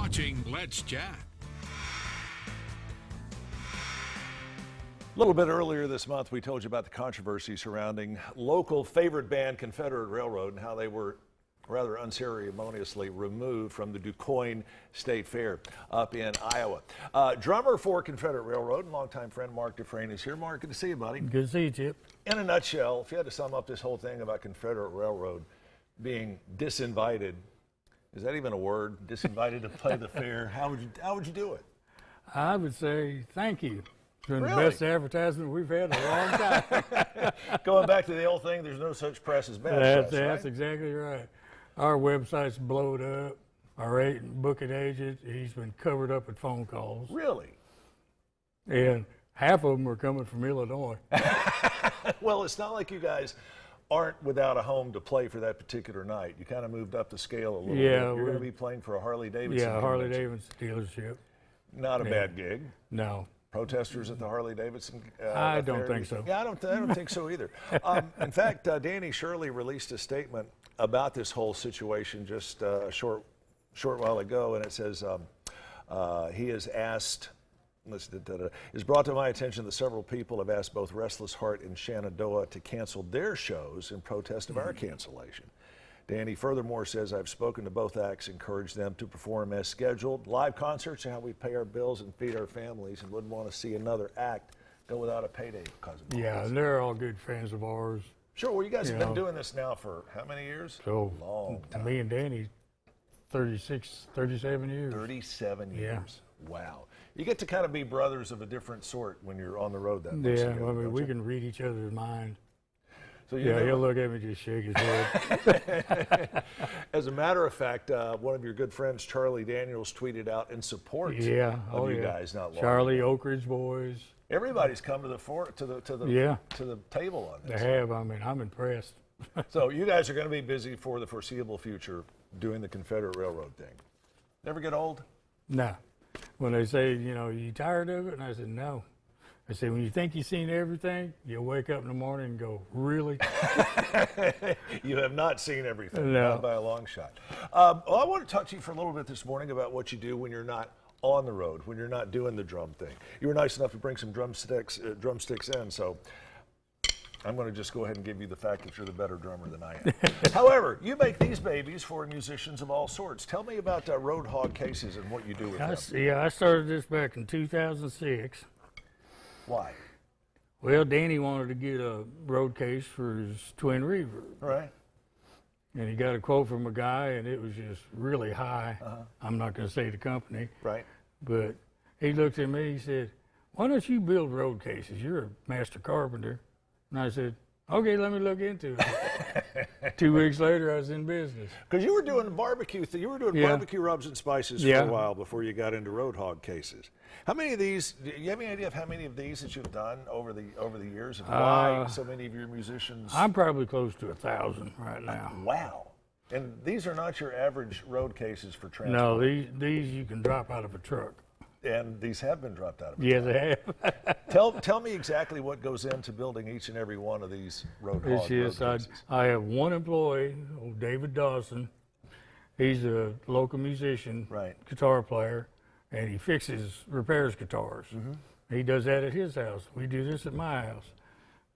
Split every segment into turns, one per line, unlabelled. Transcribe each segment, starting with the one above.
watching Let's Chat.
A little bit earlier this month, we told you about the controversy surrounding local favorite band Confederate Railroad and how they were rather unceremoniously removed from the DuQuoin State Fair up in Iowa. Drummer for Confederate Railroad and longtime friend Mark Dufresne is here. Mark, good to see you, buddy.
Good to see you, Chip.
In a nutshell, if you had to sum up this whole thing about Confederate Railroad being disinvited, is that even a word? Disinvited to play the fair? How would you do it?
I would say thank you. It's been
Really?
the best advertisement we've had in a long time.
Going back to the old thing, there's no such press as bad press,
That's
right?
exactly right. Our website's blowed up. Our booking agent, he's been covered up with phone calls.
Really?
And half of them are coming from Illinois.
Well, it's not like you guys aren't without a home to play for that particular night. You kind of moved up the scale a little bit. You're going to be playing for a Harley Davidson.
Yeah, Harley Davidson dealership.
Not a bad gig.
No.
Protesters at the Harley Davidson
I
affair.
don't think so.
Yeah, I don't think so either. In fact, Danny Shirley released a statement about this whole situation just a short while ago, and it says he has asked. It's brought to my attention that several people have asked both Restless Heart and Shenandoah to cancel their shows in protest of our cancellation. Danny furthermore says, I've spoken to both acts, encouraged them to perform as scheduled. Live concerts are how we pay our bills and feed our families, and wouldn't want to see another act go without a payday because of
Yeah, and they're all good friends of ours.
Sure, well, you guys have been doing this now for how many years?
So,
long time.
Me and Danny, 37 years.
37 years.
Yeah.
Wow. You get to kind of be brothers of a different sort when you're on the road that much.
Yeah,
together,
I mean, we
you?
can read each other's mind.
So
Yeah, he'll look at me and just shake his head.
As a matter of fact, one of your good friends, Charlie Daniels, tweeted out in support of you guys not long
Charlie,
ago.
Oak Ridge boys.
Everybody's come to the table on this.
They have. I mean, I'm impressed.
So you guys are going to be busy for the foreseeable future doing the Confederate Railroad thing. Never get old?
No. When they say, you tired of it? And I said, no. I said, when you think you've seen everything, you'll wake up in the morning and go, really?
You have not seen everything,
No.
not by a long shot. Well, I want to talk to you for a little bit this morning about what you do when you're not on the road, when you're not doing the drum thing. You were nice enough to bring some drumsticks in, so I'm going to just go ahead and give you the fact that you're the better drummer than I am. However, you make these babies for musicians of all sorts. Tell me about Roadhog cases and what you do with them.
Yeah, I started this back in 2006.
Why?
Well, Danny wanted to get a road case for his twin reverb.
Right.
And he got a quote from a guy, and it was just really high. I'm not going to say the company.
Right.
But he looked at me, he said, why don't you build road cases? You're a master carpenter. And I said, okay, let me look into it. 2 weeks later, I was in business.
Because you were doing barbecue, barbecue rubs and spices for a while before you got into Roadhog cases. How many of these? Do you have any idea of how many of these that you've done over the years, and why so many of your musicians?
I'm probably close to 1,000 right now.
Wow! And these are not your average road cases for transport.
No, these you can drop out of a truck.
And these have been dropped out of a
Yeah,
truck.
they have.
Tell me exactly what goes into building each and every one of these Roadhog road cases.
I have one employee, old David Dawson. He's a local musician, guitar player, and he repairs guitars. He does that at his house. We do this at my house.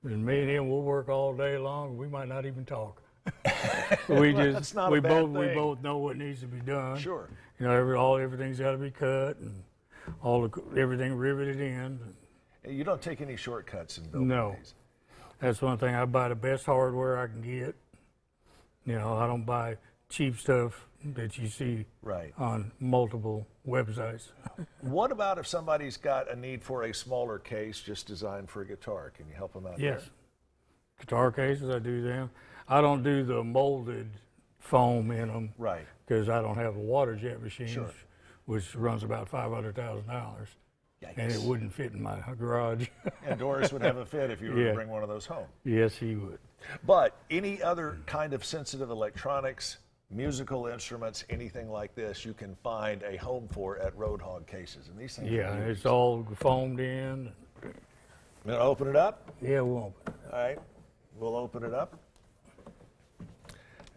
And me and him will work all day long. We might not even talk. We both know what needs to be done.
Sure.
Everything's got to be cut and everything riveted in.
You don't take any shortcuts in building these.
That's one thing. I buy the best hardware I can get. I don't buy cheap stuff that you see on multiple websites.
What about if somebody's got a need for a smaller case just designed for a guitar? Can you help them out there?
Yes. Guitar cases, I do them. I don't do the molded foam in them.
Right.
Because I don't have a water jet machine, which runs about $500,000. And it wouldn't fit in my garage.
And Doris would have a fit if you were to bring one of those home.
Yes, he would.
But any other kind of sensitive electronics, musical instruments, anything like this, you can find a home for at Roadhog cases. And these things
it's all foamed in.
You want to open it up?
Yeah, we'll open it.
All right. We'll open it up.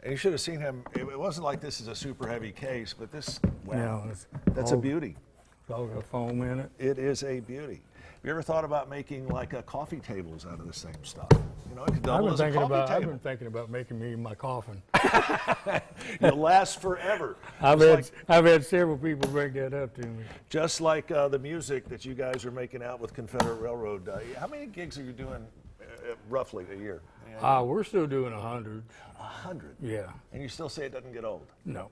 And you should have seen him. It wasn't like this is a super heavy case, but this, wow,
Yeah,
that's a beauty.
It's all got foam in it.
It is a beauty. Have you ever thought about making like coffee tables out of the same stuff? You know, it could double as a coffee table.
I've been thinking about making me my coffin.
You'll last forever.
I've had several people bring that up to me.
Just like the music that you guys are making out with Confederate Railroad. How many gigs are you doing roughly a year?
We're still doing 100.
100?
Yeah.
And you still say it doesn't get old?
No,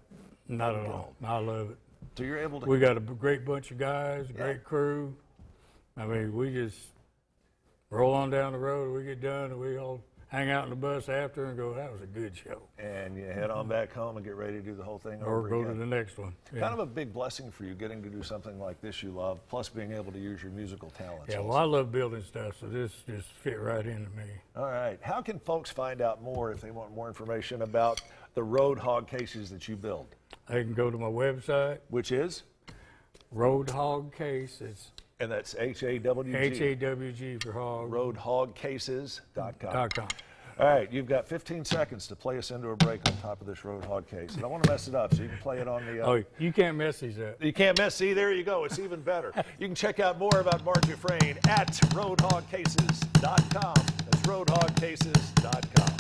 not at all. I love it.
So you're able to...
We got a great bunch of guys, a great crew. I mean, we just roll on down the road, we get done, and we all hang out in the bus after and go, that was a good show.
And you head on back home and get ready to do the whole thing
or
over
go
again.
to the next one. Yeah.
Kind of a big blessing for you getting to do something like this you love, plus being able to use your musical talents.
Yeah, well, I love building stuff, so this just fit right into me.
All right. How can folks find out more if they want more information about the Road Hog cases that you build?
They can go to my website.
Which is?
Road Hog Case.
And that's H-A-W-G.
H-A-W-G for hog.
RoadHogCases.com. All right, you've got 15 seconds to play us into a break on top of this Road Hog case. I don't want to mess it up, so you can play it on the...
Oh, you can't mess these up.
You can't mess. See, there you go. It's even better. You can check out more about Mark Dufresne at RoadHogCases.com. That's RoadHogCases.com.